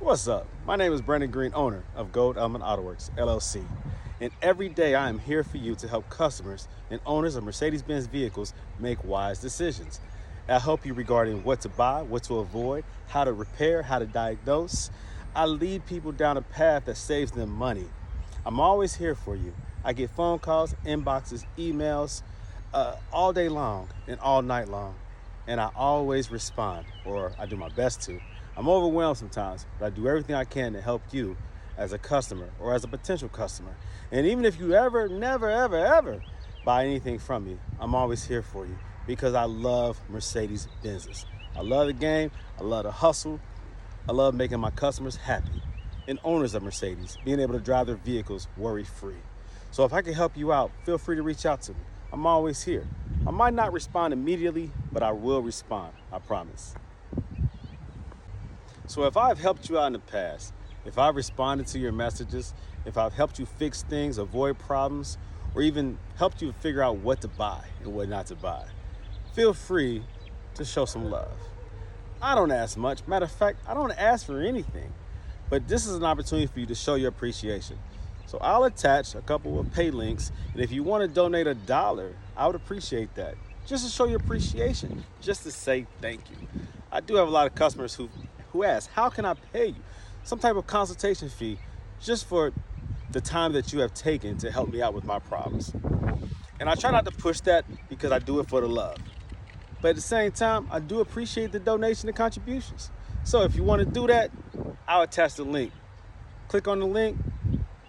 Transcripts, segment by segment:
What's up? My name is Brandon Green, owner of Goldelementautoworks, LLC. And every day I am here for you to help customers and owners of Mercedes-Benz vehicles make wise decisions. I help you regarding what to buy, what to avoid, how to repair, how to diagnose. I lead people down a path that saves them money. I'm always here for you. I get phone calls, inboxes, emails, all day long and all night long. And I always respond, or I do my best to. I'm overwhelmed sometimes, but I do everything I can to help you as a customer or as a potential customer. And even if you never buy anything from me, I'm always here for you because I love Mercedes-Benzes. I love the game, I love the hustle, I love making my customers happy and owners of Mercedes being able to drive their vehicles worry-free. So if I can help you out, feel free to reach out to me. I'm always here. I might not respond immediately, but I will respond, I promise. So if I've helped you out in the past, if I've responded to your messages, if I've helped you fix things, avoid problems, or even helped you figure out what to buy and what not to buy, feel free to show some love. I don't ask much. Matter of fact, I don't ask for anything, but this is an opportunity for you to show your appreciation. So I'll attach a couple of pay links, and if you want to donate $1, I would appreciate that. Just to show your appreciation, just to say thank you. I do have a lot of customers who ask, how can I pay you? Some type of consultation fee just for the time that you have taken to help me out with my problems. And I try not to push that because I do it for the love. But at the same time, I do appreciate the donation and contributions. So if you want to do that, I'll attach the link. Click on the link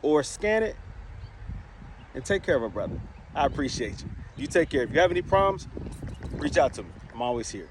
or scan it and take care of it, brother. I appreciate you. You take care. If you have any problems, reach out to me. I'm always here.